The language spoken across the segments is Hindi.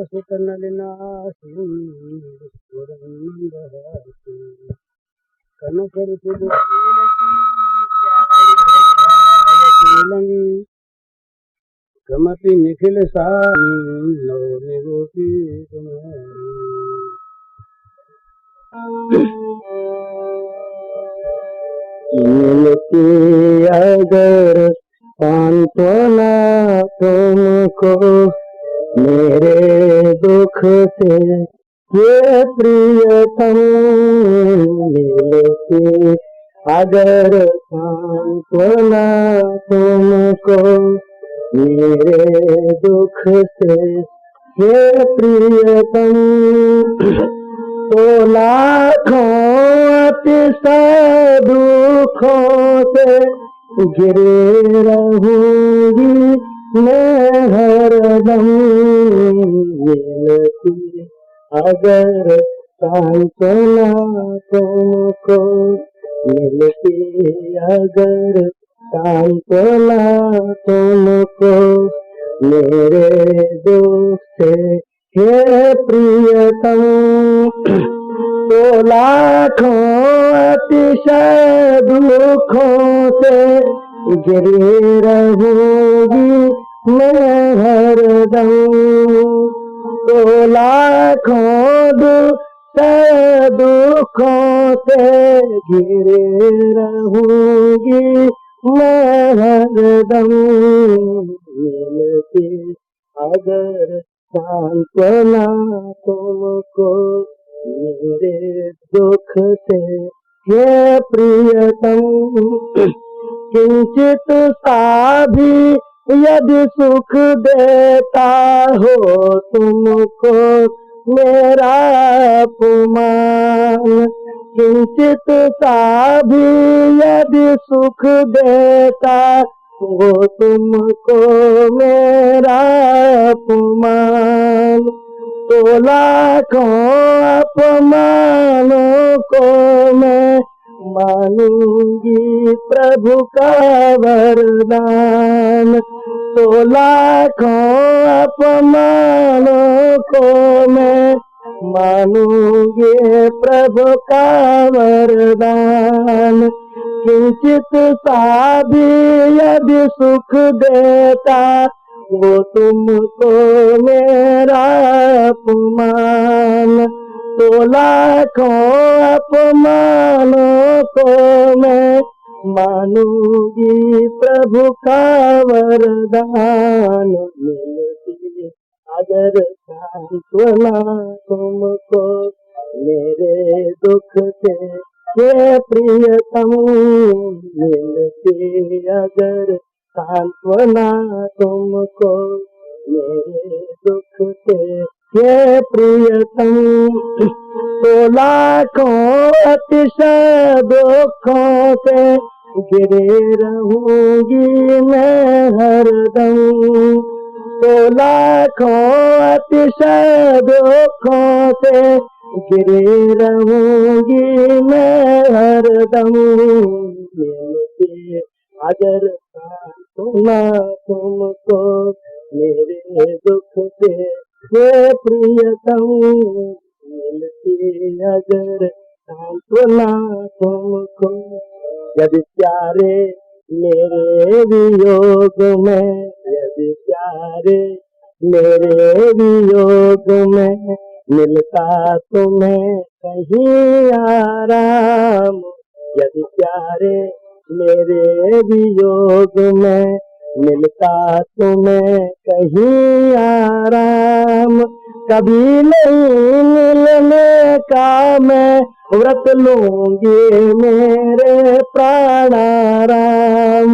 तापसित नलिनाशिं स्फुरन्मन्दहासिं कनकरुचिदुर्गीलं कमपि निखिलसारं नौमि गोपीकुमारी। अगर सांत्वना तुमको मेरे दुख से ये प्रियतम मिलती, अगर सांत्वना तुमको मेरे दुख से ये प्रियतम, तो लाखों अतिशय दुखों से घिरे रहूंगी मैं हरदम मिलती, अगर सांत्वना तुमको मिलती, अगर सांत्वना तुमको मेरे दुख से हे प्रियतम, तो लाखों अतिशय दुखों से घिरे रहूंगी मैं हरदम, तो लाखों दुखों से घिरे रहूंगी मैं हरदम मिलती, अगर सांत्वना तुमको मेरे दुख से हे प्रियतम, किंचित सा भी यदि सुख देता हो तुमको मेरा अपमान, किंचित सा भी यदि सुख देता हो तुमको मेरा अपमान, तो लाखों अपमानों को मैं मानूंगी प्रभु का वरदान, तो लाखों अपमानों को मैं मानूंगी प्रभु का वरदान, किंचित सा भी यदि सुख देता वो तुमको मेरा अपमान, तो लाखों अपमानों को मैं मानूंगी प्रभु का वरदान मिलती, अगर सांत्वना तुमको मेरे दुख से ये प्रियतम मिलती, अगर सांत्वना तुमको मेरे दुख से ये प्रियतम, तो लाखों अतिशय दुखों से घिरे रहूंगी मैं हरदम, तो लाखों अतिशय दुखों से घिरे रहूंगी मैं हरदम मिलती, अगर सांत्वना तुमको मेरे दुख से ये प्रियतम मिलती, अगर सांत्वना तुमको, यदि प्यारे मेरे वियोग में, यदि प्यारे मेरे वियोग में मिलता तुम्हें कहीं आराम, यदि प्यारे मेरे वियोग में मिलता तुम्हें कहीं आराम, कभी नहीं मिलने का मैं व्रत लूंगी मेरे प्राणाराम,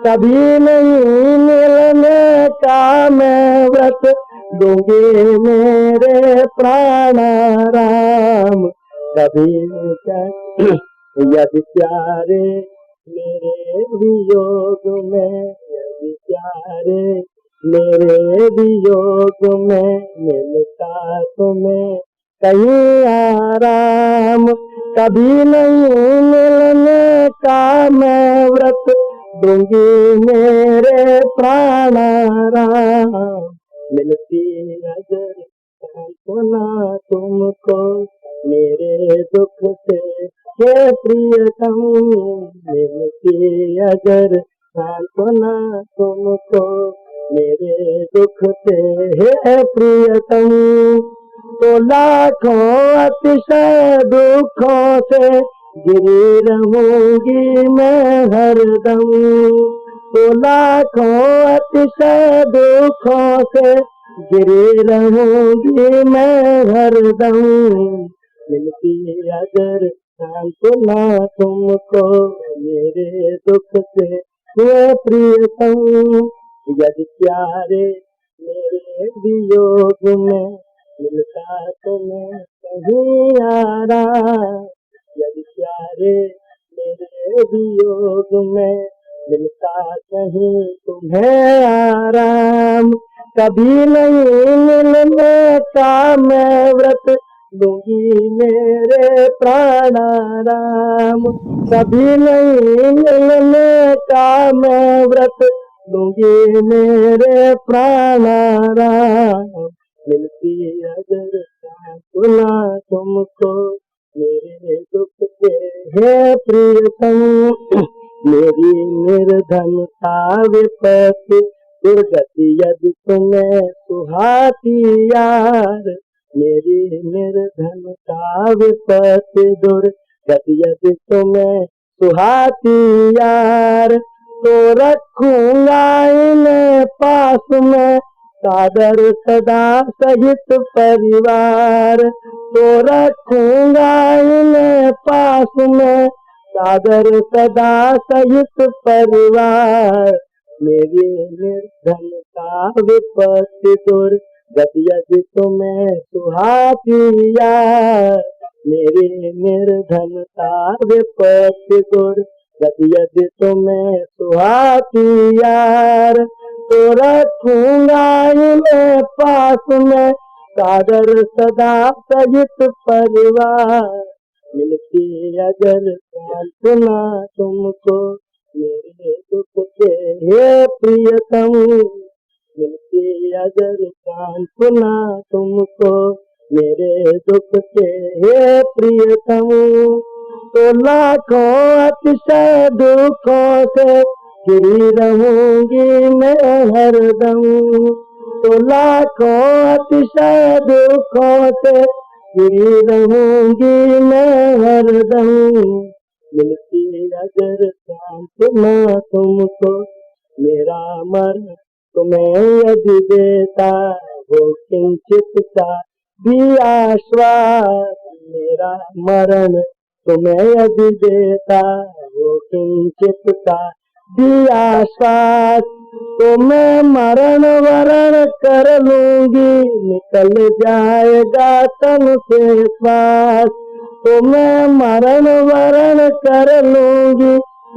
कभी नहीं मिलने का मैं व्रत लूंगी मेरे प्राणाराम, कभी यदि प्यारे मेरे वियोग में, यदि प्यारे मेरे वियोग में मिलता तुम्हें कहीं आराम, कभी नहीं मिलने का मैं व्रत दूंगी मेरे प्राणाराम, मिलती अगर सांत्वना तुमको मेरे दुख से हे प्रियतम मिलती अगर सांत्वना तुमको मेरे दुख से हे प्रियतम तो लाखों अतिशय दुखों से गिरी रहूंगी मैं हरदम तो लाखों अतिशय दुखों से गिरी रहूंगी मैं हरदम मिलती अगर सांत्वना तुमको मेरे दुख से हे प्रियतम यदि प्यारे मेरे वियोग में मिलता तुम्हें कहीं आराम यदि प्यारे मेरे वियोग में मिलता कहीं तुम्हें आराम कभी नहीं मिलने का मैं व्रत लूंगी मेरे प्राणाराम कभी नहीं मिलने का मैं व्रत लूंगी मेरे प्राणाराम मिलती अगर सांत्वना तुमको मेरे दुख के हे प्रियतम मेरी निर्धनता विपत्ति दुर्गति यदि तुम्हें सुहाती यार मेरी निर्धनता विपत्ति दुर्गति यदि तुम्हें सुहाती यार तो रखूंगा इन्हें पास में सादर सदा सहित परिवार तो रखूंगा इन्हें पास में सादर सदा सहित परिवार मेरी निर्धनता विपत्ति दुर्गति यदि तुम्हें सुहाती यार मेरी निर्धनता विपत्ति दुर्गति यदि तुम्हें सुहाती यार तो रखूंगा इन्हें पास में सादर सदा सहित परिवार मिलती अगर सांत्वना तुमको मेरे दुख के हे प्रियतम मिलती अगर सांत्वना तुमको मेरे दुख के हे प्रियतम तो लाखों अतिशय दुखों से गिरी रहूंगी मैं हरदम तो लाखों अतिशय दुखों से गिरी रहूंगी मैं हरदम मिलती अगर सांत्वना तुमको मेरा मरण तुम्हें यदि देता वो किंचित सा भी आश्वास मेरा मरण तुम्हें यदि देता वो किंचित सा भी आश्वास तो मैं मरण वरण कर लूंगी निकल जाएगा तन से श्वास तो मैं मरण वरण कर लूंगी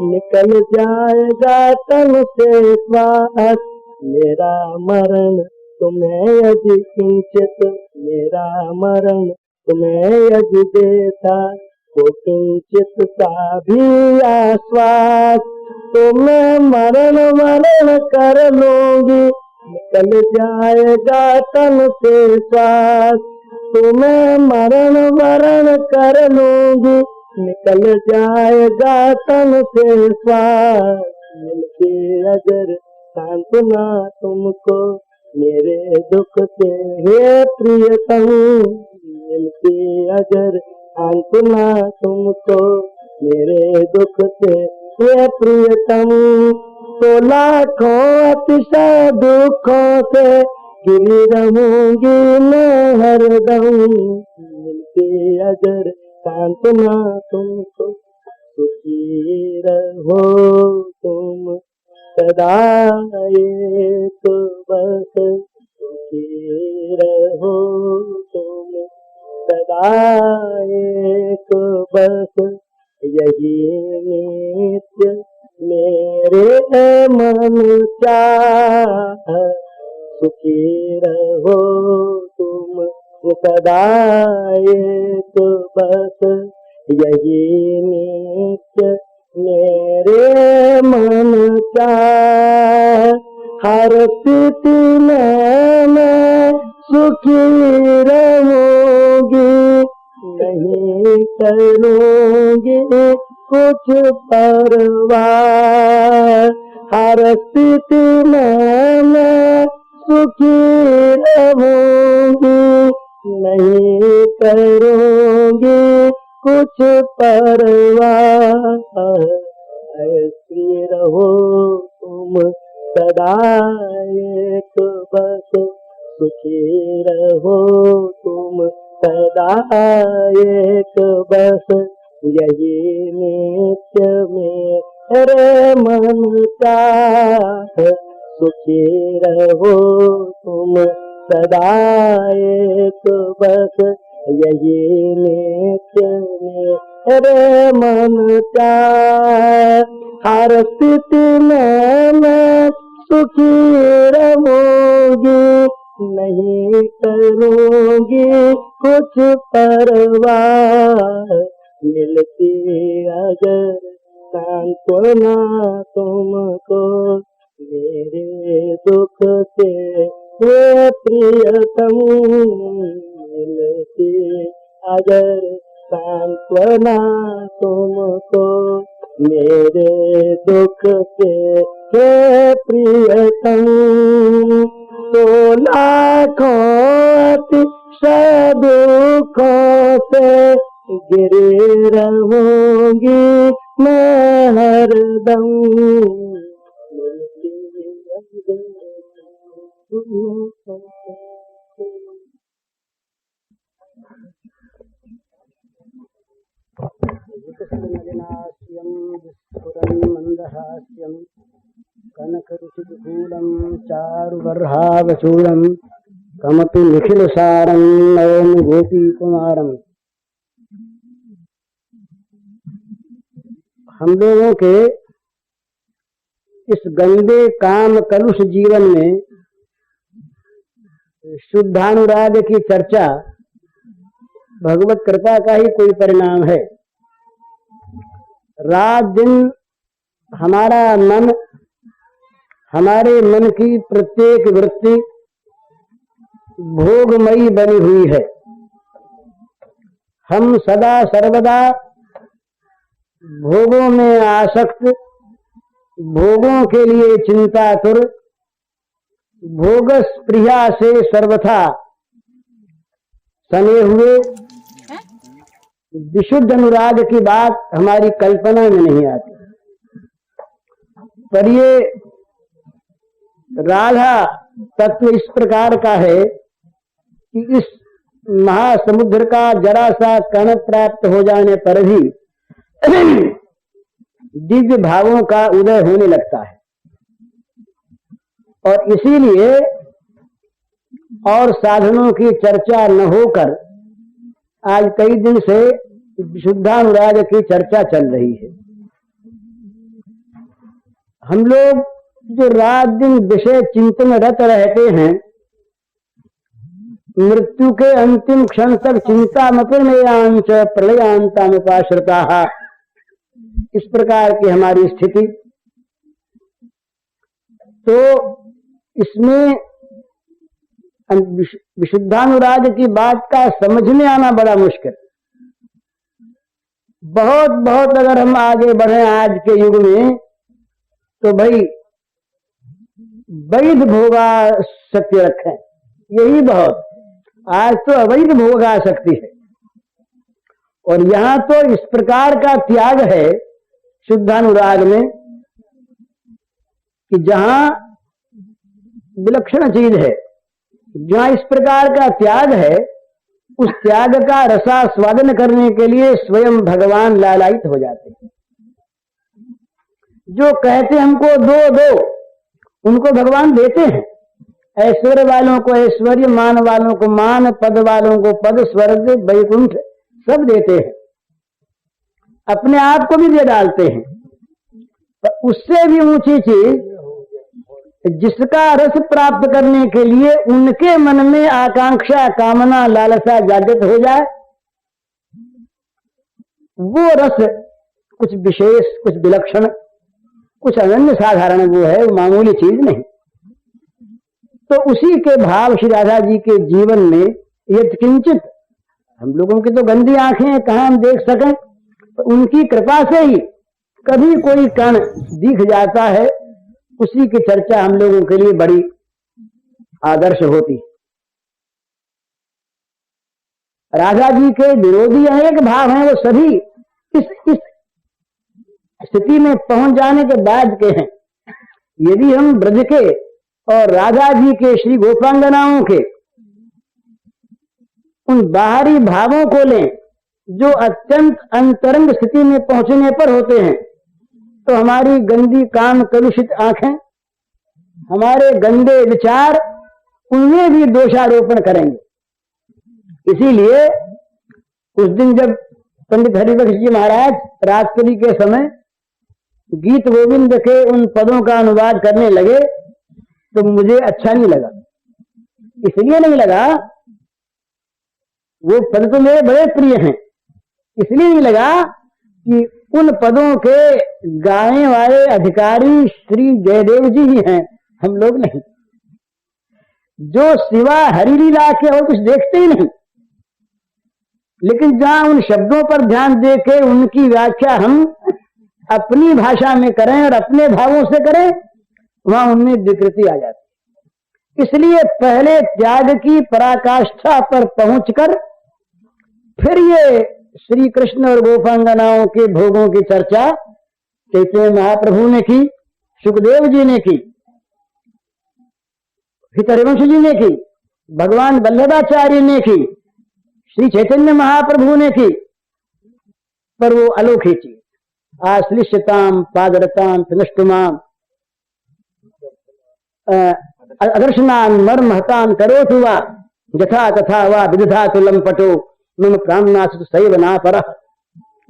निकल जाएगा तन से श्वास मेरा मरण तुम्हें यदि किंचित मेरा मरण तुम्हें यदि देता वो किंचित सा भी आश्वास तो मैं मरण वरण कर लूंगी निकल जाएगा तन से श्वास तो मैं मरण वरण कर लूंगी निकल जाएगा तन से श्वास मिलके अगर सांत्वना तुमको मेरे दुख से हे प्रियतम मिलके अगर सांत्वना तुमको मेरे दुख से हे प्रियतम तो लाखों अतिशय दुखों से गिरी रहूंगी मैं हरदम मिलके अगर सांत्वना तुमको सुखी रहो तुम सदा एक बस सुखी रहो तुम सदा एक बस यही नित्य मेरे मन चाह सुखी रहो तुम सदा एक बस यही नित्य मेरे मन चाह हर स्थिति में मैं सुखी रहूं करूंगी कुछ परवाह, हर स्थिति में मैं सुखी रहूंगी, नहीं करूंगी कुछ परवाह। ऐसी रहो तुम सदा एक बस, सुखी रहो तुम सदा एक बस, यही नित्य मेरे मन चाह। सुखी रहो तुम सदा एक बस, यही नित्य मेरे मन चाह। हर स्थिति में मैं सुखी रहूंगी, नहीं करूंगी कुछ परवाह। मिलती अगर सांत्वना तुमको मेरे दुख से ये प्रियतम, मिलती अगर सांत्वना तुमको मेरे दुख से हे प्रियतम, तो लाखों अतिशय दुखों से गिरे रहूंगी मैं हरदम। मंदहास्यम कनकरुचिकूलम चारुवर्हावचूलम कमपि निखिल सारम नयन गोपी कुमारम। हम लोगों के इस गंदे काम कलुष जीवन में शुद्धानुराग की चर्चा भगवत कृपा का ही कोई परिणाम है। रात दिन हमारा मन, हमारे मन की प्रत्येक वृत्ति भोगमयी बनी हुई है। हम सदा सर्वदा भोगों में आसक्त, भोगों के लिए चिंतातुर, भोगस प्रिया से सर्वथा सने हुए, विशुद्ध अनुराग की बात हमारी कल्पना में नहीं आती। पर ये राधा तत्व इस प्रकार का है कि इस महासमुद्र का जरा सा कण प्राप्त हो जाने पर भी दिव्य भावों का उदय होने लगता है। और इसीलिए और साधनों की चर्चा न होकर आज कई दिन से विशुद्धानुराग की चर्चा चल रही है। हम लोग जो रात दिन विषय चिंतन रत रहते हैं, मृत्यु के अंतिम क्षण तक चिंता मतिर्मयांच प्रलयांतामुपाश्रिता, इस प्रकार की हमारी स्थिति, तो इसमें विशुद्धानुराग की बात का समझ में आना बड़ा मुश्किल। बहुत बहुत अगर हम आगे बढ़े आज के युग में तो भाई वैध भोगासक्ति रखें, यही बहुत। आज तो अवैध भोगासक्ति है और यहाँ तो इस प्रकार का त्याग है शुद्धानुराग में कि जहां विलक्षण चीज है, जहां इस प्रकार का त्याग है, उस त्याग का रसास्वादन करने के लिए स्वयं भगवान लालायित हो जाते हैं। जो कहते हमको दो दो, उनको भगवान देते हैं। ऐश्वर्य वालों को ऐश्वर्य, मान वालों को मान, पद वालों को पद, स्वर्ग वैकुंठ सब देते हैं, अपने आप को भी दे डालते हैं। पर उससे भी ऊंची चीज जिसका रस प्राप्त करने के लिए उनके मन में आकांक्षा, कामना, लालसा जागृत हो जाए, वो रस कुछ विशेष, कुछ विलक्षण, कुछ अनन्य साधारण वो है, मामूली चीज नहीं। तो उसी के भाव श्री राधा जी के जीवन में यत्किंचित हम लोगों की तो गंदी आंखें हैं, कहाँ हम देख सकें, तो उनकी कृपा से ही कभी कोई कण दिख जाता है, उसी की चर्चा हम लोगों के लिए बड़ी आदर्श होती। राधा जी के विरोधी अनेक भाव हैं, वो सभी इस स्थिति में पहुंच जाने के बाद के हैं। यदि हम ब्रज के और राधा जी के, श्री गोपांगनाओं के उन बाहरी भावों को लें जो अत्यंत अंतरंग स्थिति में पहुंचने पर होते हैं, तो हमारी गंदी काम कलुषित आंखें, हमारे गंदे विचार उनमें भी दोषारोपण करेंगे। इसीलिए उस दिन जब पंडित हरिवंश जी महाराज रात्रि के समय गीत गोविंद के उन पदों का अनुवाद करने लगे तो मुझे अच्छा नहीं लगा। इसलिए नहीं लगा, वो पद तो मेरे बड़े प्रिय हैं, इसलिए नहीं लगा कि उन पदों के गाने वाले अधिकारी श्री जयदेव जी ही हैं, हम लोग नहीं, जो सिवा हरिलीला के और कुछ देखते ही नहीं। लेकिन जहां उन शब्दों पर ध्यान दे के उनकी व्याख्या हम अपनी भाषा में करें और अपने भावों से करें, वहां उनमें विकृति आ जाती। इसलिए पहले त्याग की पराकाष्ठा पर पहुंचकर फिर ये श्री कृष्ण और गोपांगनाओं के भोगों की चर्चा चैतन्य महाप्रभु ने की, सुखदेव जी ने की, हरिवंश जी ने की, भगवान वल्लभाचार्य ने की, श्री चैतन्य महाप्रभु ने की, पर वो अलोखी चीज आश्लिष्यताम पादरताम पिनष्टुमाम अदर्शनान मर्महतान करोतु वा यथा तथा वा विदधातु लंपटो मम प्राणनाश सैव ना पर।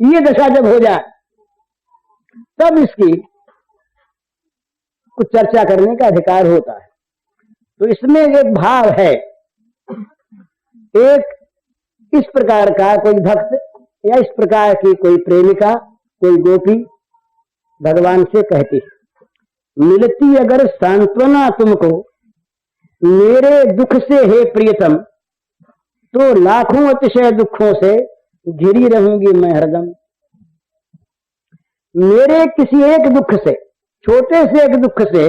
ये दशा जब हो जाए तब इसकी कुछ चर्चा करने का अधिकार होता है। तो इसमें एक भाव है, एक इस प्रकार का कोई भक्त या इस प्रकार की कोई प्रेमिका, कोई गोपी भगवान से कहती है, मिलती अगर सांत्वना तुमको मेरे दुख से हे प्रियतम, तो लाखों अतिशय दुखों से घिरी रहूंगी मैं हरदम। मेरे किसी एक दुख से, छोटे से एक दुख से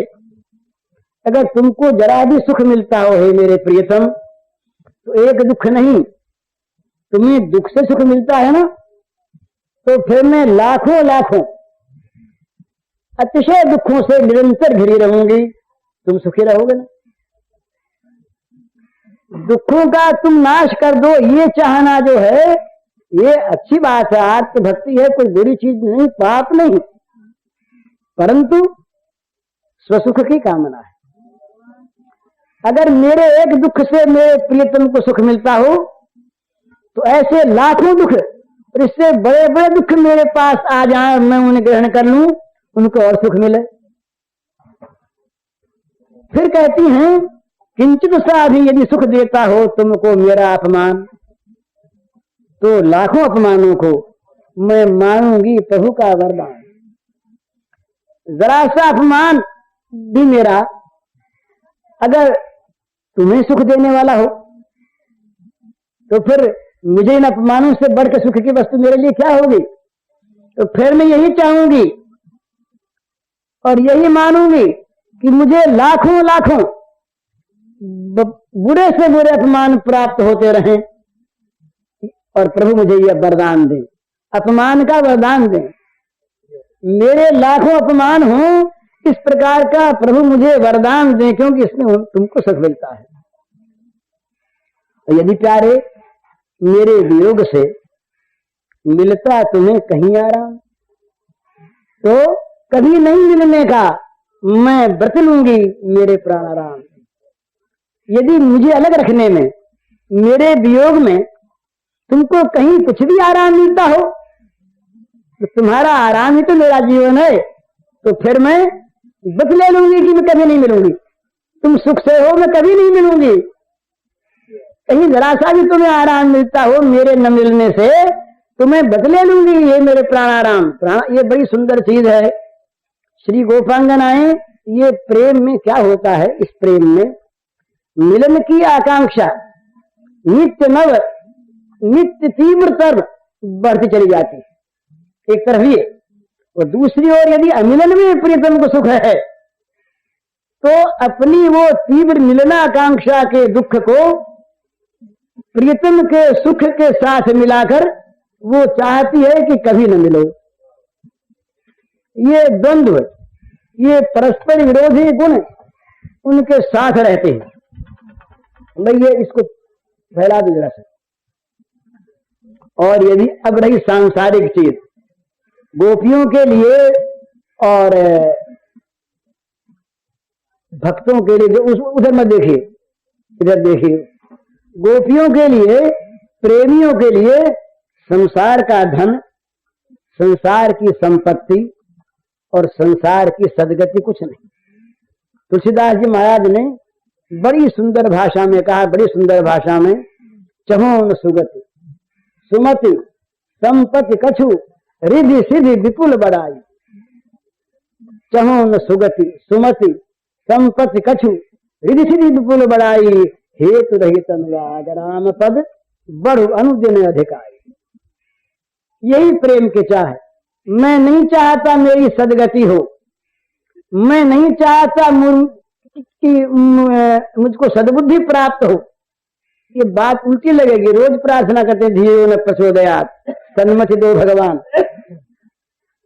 अगर तुमको जरा भी सुख मिलता हो हे मेरे प्रियतम, तो एक दुख नहीं, तुम्हें दुख से सुख मिलता है ना, तो फिर मैं लाखों लाखों अतिशय दुखों से निरंतर घिरी रहूंगी, तुम सुखी रहोगे ना। दुखों का तुम नाश कर दो, ये चाहना जो है ये अच्छी बात है, आत्मभक्ति है, कोई बुरी चीज नहीं, पाप नहीं, परंतु स्वसुख की कामना है। अगर मेरे एक दुख से मेरे प्रियतम को सुख मिलता हो, तो ऐसे लाखों दुख और इससे बड़े बड़े दुख मेरे पास आ जाए, मैं उन्हें ग्रहण कर लूं, उनको और सुख मिले। फिर कहती हैं, किंचित सा भी यदि सुख देता हो तुमको मेरा अपमान, तो लाखों अपमानों को मैं मानूंगी प्रभु का वरदान। जरा सा अपमान भी मेरा अगर तुम्हें सुख देने वाला हो, तो फिर मुझे इन अपमानों से बढ़कर सुख की वस्तु मेरे लिए क्या होगी। तो फिर मैं यही चाहूंगी और यही मानूंगी कि मुझे लाखों लाखों बुरे से बुरे अपमान प्राप्त होते रहें, और प्रभु मुझे यह वरदान दे, अपमान का वरदान दे, मेरे लाखों अपमान हो, इस प्रकार का प्रभु मुझे वरदान दे, क्योंकि इसमें तुमको सुख मिलता है। यदि प्यारे मेरे वियोग से मिलता तुम्हें कहीं आराम, तो कभी नहीं मिलने का मैं व्रत लूंगी मेरे प्राणाराम। यदि मुझे अलग रखने में, मेरे वियोग में तुमको कहीं कुछ भी आराम मिलता हो, तो तुम्हारा आराम ही तो मेरा जीवन है, तो फिर मैं व्रत ले लूंगी कि मैं कभी नहीं मिलूंगी। तुम सुख से हो, मैं कभी नहीं मिलूंगी। कहीं जरा सा भी तुम्हें आराम मिलता हो मेरे न मिलने से, तो मैं व्रत ले लूंगी, ये मेरे प्राणाराम। ये बड़ी सुंदर चीज है। श्री गोपांगनाएं, ये प्रेम में क्या होता है, इस प्रेम में मिलन की आकांक्षा, नित्य नव नित्य तीव्रतर बढ़ती चली जाती है, एक तरफ ये। और दूसरी ओर यदि अमिलन में प्रियतम को सुख है तो अपनी वो तीव्र मिलनाकांक्षा के दुख को प्रियतम के सुख के साथ मिलाकर वो चाहती है कि कभी न मिलो। ये द्वंद्व, ये परस्पर विरोधी गुण उनके साथ रहते हैं। भाई ये इसको फैला दो जरा सा। और यदि अब रही सांसारिक चीज, गोपियों के लिए और भक्तों के लिए, उधर मत देखिए, इधर देखिए। गोपियों के लिए, प्रेमियों के लिए संसार का धन, संसार की संपत्ति और संसार की सदगति कुछ नहीं। तुलसीदास जी महाराज ने बड़ी सुंदर भाषा में कहा, बड़ी सुंदर भाषा में, चहोन सुगति सुमति संपत्ति कछु रिधि सिद्धि विपुल बड़ाई। चहोन सुगति सुमति संपत्ति कछु रिधि सिद्धि विपुल बड़ाई, हेतु रहित अनुराग राम पद बढ़ु अनुदिन अधिकारी। यही प्रेम के चाह है। मैं नहीं चाहता मेरी सदगति हो, मैं नहीं चाहता कि मुझको सद्बुद्धि प्राप्त हो। ये बात उल्टी लगेगी, रोज प्रार्थना करते धीरे न प्रचोदयात सन्मति दो भगवान।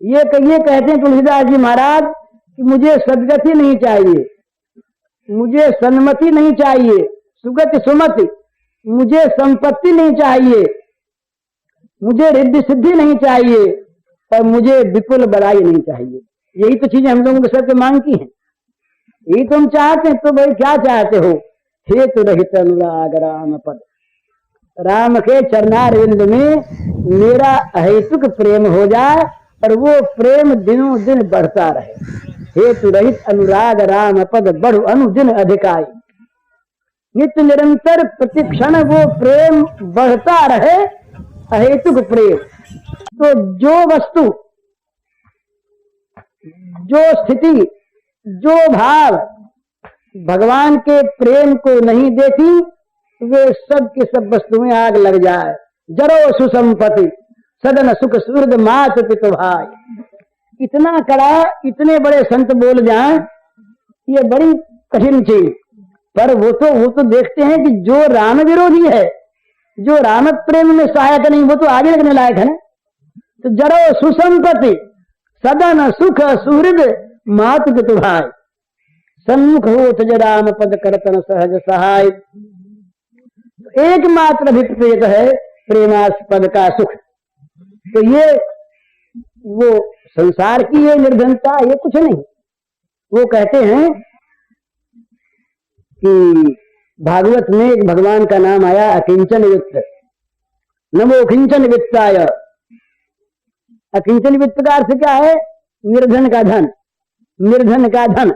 ये कहते हैं तुलसीदास जी महाराज कि मुझे सदगति नहीं चाहिए, मुझे सन्मति नहीं चाहिए, सुगति सुमति, मुझे संपत्ति नहीं चाहिए, मुझे रिद्धि सिद्धि नहीं चाहिए और मुझे विपुल बड़ाई नहीं चाहिए। यही तो चीजें हम लोगों के सबके मांग की हैं, यही तुम चाहते हैं। तो भाई क्या चाहते हो? हेतु रहित अनुराग राम पद, राम के चरणारविंद में मेरा अहेतुक प्रेम हो जाए और वो प्रेम दिनों दिन बढ़ता रहे। हेतु रहित अनुराग राम पद बढ़ु अनुदिन अधिकाई। नित्य निरंतर प्रतिक्षण वो प्रेम बढ़ता रहे, अहेतुक प्रेम। तो जो वस्तु, जो स्थिति, जो भाव भगवान के प्रेम को नहीं देती, वे सब की सब वस्तुएं आग लग जाए। जरो सुसंपत्ति सदन सुख सूर्द मात पितु भाई। इतना कड़ा, इतने बड़े संत बोल जाएं, ये बड़ी कठिन चीज। पर वो तो देखते हैं कि जो राम विरोधी है, जो राम प्रेम में सहायक नहीं, वो तो आगे लगने लायक है ना। तो जरो सुसंपत्ति सदन सुख सुहृद मात पितु भाई, सन्मुख हो तज राम पद करतन सहज सहाय। एकमात्र अभिप्रेत है प्रेमास्पद का सुख। तो ये वो संसार की ये निर्धनता, ये कुछ नहीं। वो कहते हैं कि भागवत में एक भगवान का नाम आया अकिंचन वित्त, नमो किंचन वित्ताय। अकिंचन वित्त का अर्थ क्या है? निर्धन का धन, निर्धन का धन।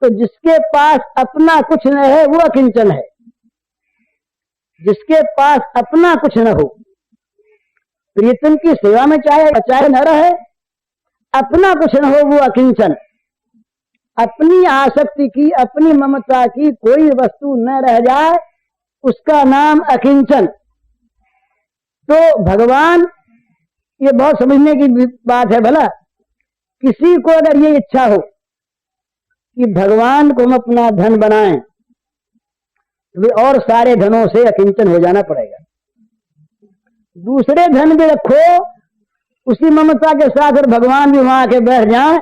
तो जिसके पास अपना कुछ न है वो अकिंचन है। जिसके पास अपना कुछ न हो, प्रियतम की सेवा में चाहे न रहे, अपना कुछ न हो, वो अकिंचन। अपनी आसक्ति की, अपनी ममता की कोई वस्तु न रह जाए, उसका नाम अकिंचन। तो भगवान, ये बहुत समझने की बात है। भला किसी को अगर ये इच्छा हो कि भगवान को हम अपना धन बनाएं, तो और सारे धनों से अकिंचन हो जाना पड़ेगा। दूसरे धन भी रखो उसी ममता के साथ, और भगवान भी वहां के बैठ जाए,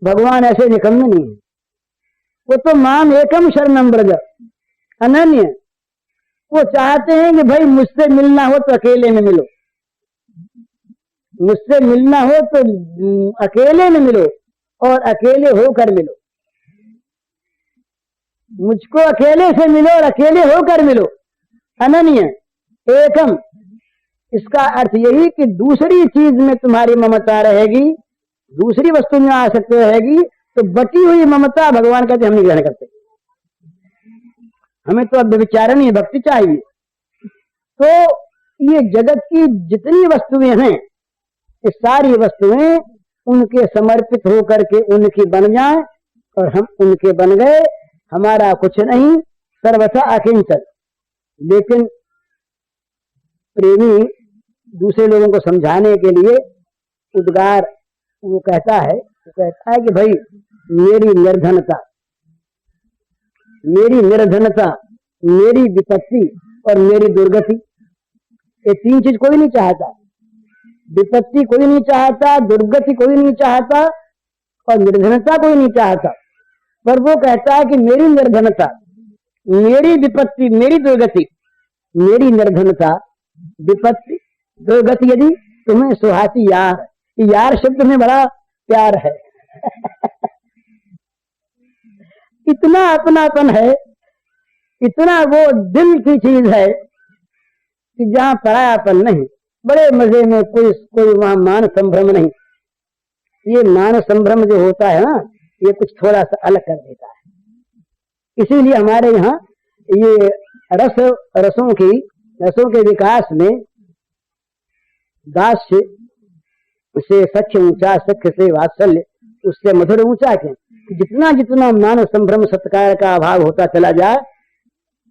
भगवान ऐसे निकम्मे नहीं है। वो तो माम एकम शरणम ब्रज अनन्य। वो चाहते हैं कि भाई मुझसे मिलना हो तो अकेले में मिलो, मुझसे मिलना हो तो अकेले में मिलो और अकेले होकर मिलो। मुझको अकेले से मिलो और अकेले होकर मिलो। अनन्य एकम, इसका अर्थ यही कि दूसरी चीज में तुम्हारी ममता रहेगी, दूसरी वस्तु में आसक्ति रहेगी, तो बटी हुई ममता भगवान कहते हम नहीं ग्रहण करते। हमें तो अब विचारण ही भक्ति चाहिए। तो ये जगत की जितनी वस्तुएं हैं, ये सारी वस्तुएं उनके समर्पित होकर के उनकी बन जाएं, और हम उनके बन गए। हमारा कुछ नहीं, सर्वथा अकिंचन। लेकिन प्रेमी दूसरे लोगों को समझाने के लिए उद्गार वो कहता है कि भाई मेरी निर्धनता, मेरी विपत्ति और मेरी दुर्गति, ये तीन चीज कोई नहीं चाहता। विपत्ति कोई नहीं चाहता, दुर्गति कोई नहीं चाहता और निर्धनता कोई नहीं चाहता। पर वो कहता है कि मेरी निर्धनता, मेरी विपत्ति, मेरी दुर्गति, मेरी निर्धनता, विपत्ति, दुर्गति यदि तुम्हें सुहाती यार, यार शब्द में बड़ा प्यार है इतना अपनापन है, इतना वो दिल की चीज है कि जहाँ परायापन नहीं, बड़े मजे में, कोई वहां मान संभ्रम नहीं। ये मान संभ्रम जो होता है ना, ये कुछ थोड़ा सा अलग कर देता है। इसीलिए हमारे यहाँ ये रसों के विकास में दास्य से सख्य ऊंचा, सख्य से वात्सल्य, उससे मधुर ऊंचा के जितना जितना मान संभ्रम सत्कार का अभाव होता चला जाए,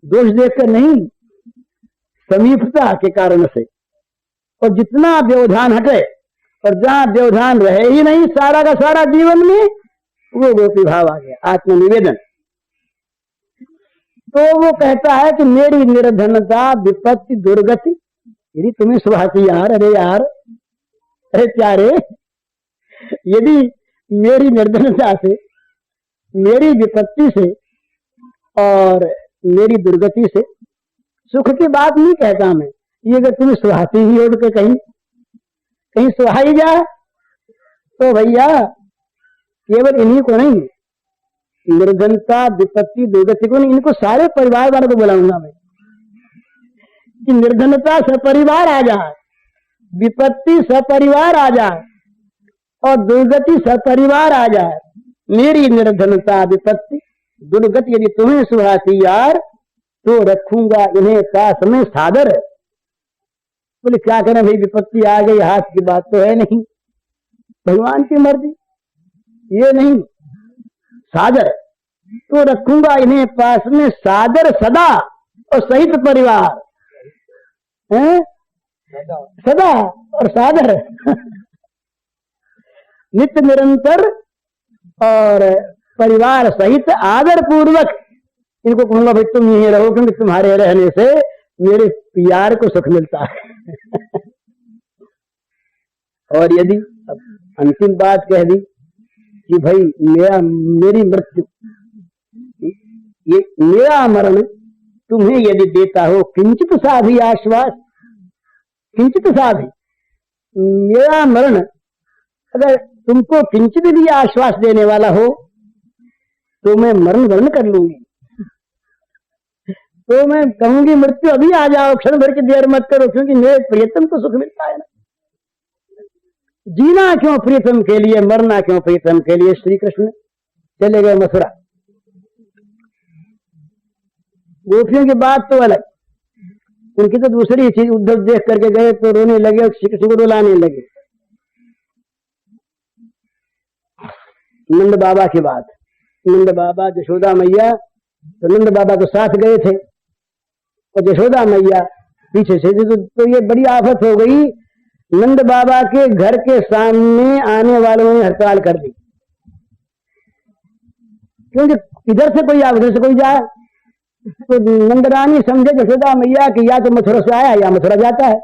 दोष देखकर नहीं, समीपता के कारण से, और जितना व्यवधान हटे और जहां व्यवधान रहे ही नहीं सारा का सारा जीवन में, वो गोपी भाव आ गया, आत्मनिवेदन। तो वो कहता है कि मेरी निर्धनता, विपत्ति, दुर्गति यदि तुम्हें सुहाती यार, अरे यार, अरे प्यारे, यदि मेरी निर्धनता से, मेरी विपत्ति से और मेरी दुर्गति से, सुख की बात नहीं कहता मैं, ये अगर तुम्हें सुहाती ही हो के कहीं सुहाई जाए तो भैया केवल इन्हीं को नहीं, निर्धनता, विपत्ति, दुर्गति को नहीं, इनको सारे परिवार वालों को बुलाऊंगा मैं कि निर्धनता सपरिवार आ जाए, विपत्ति सपरिवार आ जाए और दुर्गति सपरिवार आ जाए। मेरी निर्धनता, विपत्ति, दुर्गति यदि तुम्हें सुहाती यार, तो रखूंगा इन्हें पास में सादर। बोले क्या करें भाई, विपत्ति आ गई, हाथ की बात तो है नहीं, भगवान की मर्जी, ये नहीं, सादर, तो रखूंगा इन्हें पास में सादर सदा और सहित परिवार है, सदा और सादर नित्य निरंतर और परिवार सहित आदर पूर्वक इनको कहूंगा भाई तुम यहीं रहो, क्योंकि तुम्हारे रहने से मेरे प्यार को सुख मिलता है और यदि अब अंतिम बात कह दी कि भाई मेरी मृत्यु, ये मेरा मरण तुम्हें यदि देता हो किंचित सा भी आश्वास, किंचित सा भी, मेरा मरण अगर तुमको किंचित भी आश्वास देने वाला हो तो मैं मरण वर्ण कर लूंगी, तो मैं कहूंगी मृत्यु अभी आ जाओ, क्षण भर की देर मत करो, क्योंकि मेरे प्रियतम को सुख मिलता है ना। जीना क्यों प्रियतम के लिए, मरना क्यों प्रियतम के लिए। श्री कृष्ण चले गए मथुरा, गोपियों की बात तो अलग, उनकी तो दूसरी चीज। उद्धव देख करके गए तो रोने लगे और श्री कृष्ण को रुलाने लगे। नंद बाबा की बात, नंद बाबा यशोदा मैया, तो नंद बाबा तो साथ गए थे और यशोदा मैया पीछे से, तो ये बड़ी आफत हो गई। नंद बाबा के घर के सामने आने वालों ने हड़ताल कर दी, क्योंकि इधर से कोई आए उधर से कोई जाए, तो नंदरानी समझे यशोदा मैया कि या तो मथुरा से आया या मथुरा जाता है,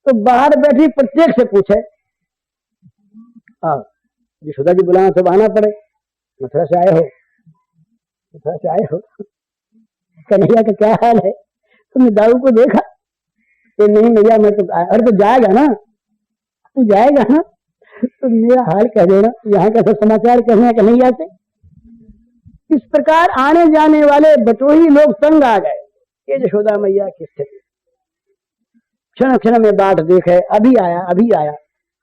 तो बाहर बैठी प्रत्येक से पूछे, यशोदा जी बुलाना तो आना पड़े, मथुरा से आए हो, मथुरा से आए हो, कन्हैया का क्या हाल है, तुमने दाऊ को देखा? तो नहीं भैया मैं तो, अरे तो जाएगा ना, तू जाएगा ना, तो मेरा हाल कह देना, यहाँ का सब समाचार कहने कन्हैया से। इस प्रकार आने जाने वाले बटोही लोग तंग आ गए। ये यशोदा मैया की स्थिति, क्षण क्षण में बाट देखे, अभी आया अभी आया।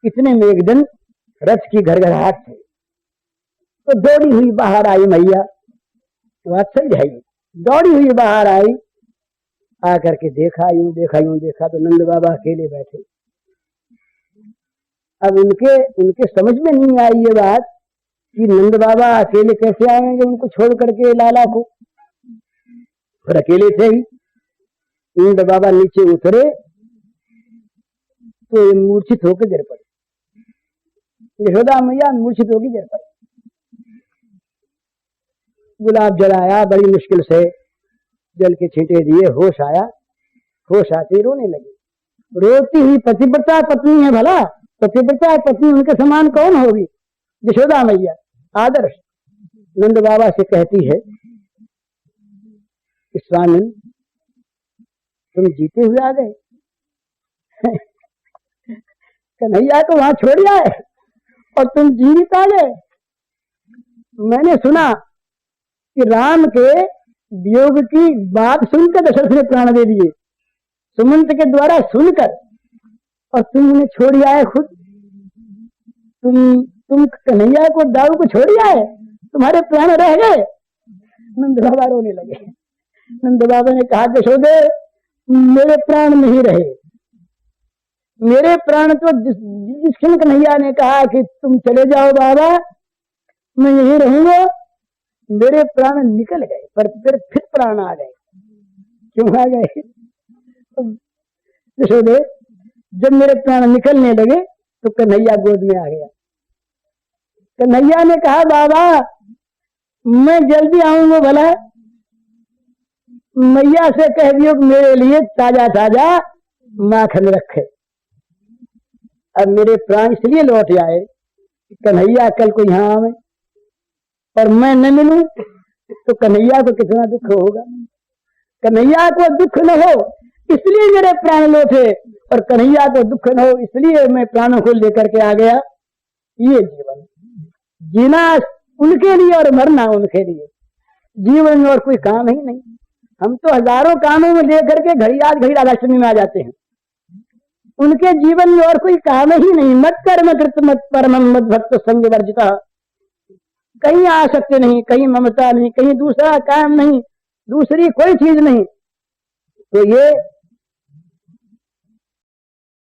इतने में एक दिन रथ की घरघराहट थी, तो दौड़ी हुई बाहर आई मैया, वात्सल्य है, दौड़ी हुई बाहर आई, आकर के देखा, यूं देखा यूं देखा, तो नंद बाबा अकेले बैठे। अब उनके समझ में नहीं आई ये बात कि नंद बाबा अकेले कैसे आएंगे उनको छोड़ करके लाला को, फिर अकेले थे ही। नंद बाबा नीचे उतरे तो ये मूर्छित होकर गिर पड़े। यशोदा मैया मूर्छित होकर गिर पड़े। गुलाब जलाया, बड़ी मुश्किल से जल के छींटे दिए, होश आया। होश आते रोने लगी। रोती ही पतिव्रता पत्नी है, भला पतिव्रता पत्नी उनके समान कौन होगी? यशोदा मैया आदर्श। नंद बाबा से कहती है स्वामी तुम जीते हुए आ गए, कन्हैया को वहां छोड़ आए और तुम जीवित आ गए। मैंने सुना कि राम के वियोग की बात सुनकर दशरथ ने प्राण दे दिए, सुमंत के द्वारा सुनकर, और तुम उन्हें छोड़ आए खुद। तुम कन्हैया को दाऊ को छोड़ आए, तुम्हारे प्राण रह गए। नंद बाबा रोने लगे। नंद बाबा ने कहा यशोदे मेरे प्राण नहीं रहे, मेरे प्राण तो जिस क्षण कन्हैया ने कहा कि तुम चले जाओ बाबा मैं यहीं रहूंगा, मेरे प्राण निकल गए, पर फिर प्राण आ गए। क्यों आ गए? यशोदे जब मेरे प्राण निकलने लगे तो कन्हैया गोद में आ गया। कन्हैया ने कहा बाबा मैं जल्दी आऊंगा, भला मैया से कह दियो कि मेरे लिए ताजा ताजा माखन रखे। अब मेरे प्राण इसलिए लौट आए कन्हैया कल को यहाँ आवे और मैं न मिलूं तो कन्हैया को कितना दुख होगा। कन्हैया को दुख न हो इसलिए मेरे प्राण लौटे, और कन्हैया को दुख न हो इसलिए मैं प्राणों को लेकर के आ गया। ये जीवन जीना उनके लिए और मरना उनके लिए, जीवन में और कोई काम ही नहीं। हम तो हजारों कामों में लेकर के घड़ी आज घड़ी राधाष्टमी में आ जाते हैं, उनके जीवन में और कोई काम ही नहीं। मत कर्म कृत मत परम मत भक्त संग वर्जिता, कहीं आसक्त नहीं, कहीं ममता नहीं, कहीं दूसरा काम नहीं, दूसरी कोई चीज नहीं। तो ये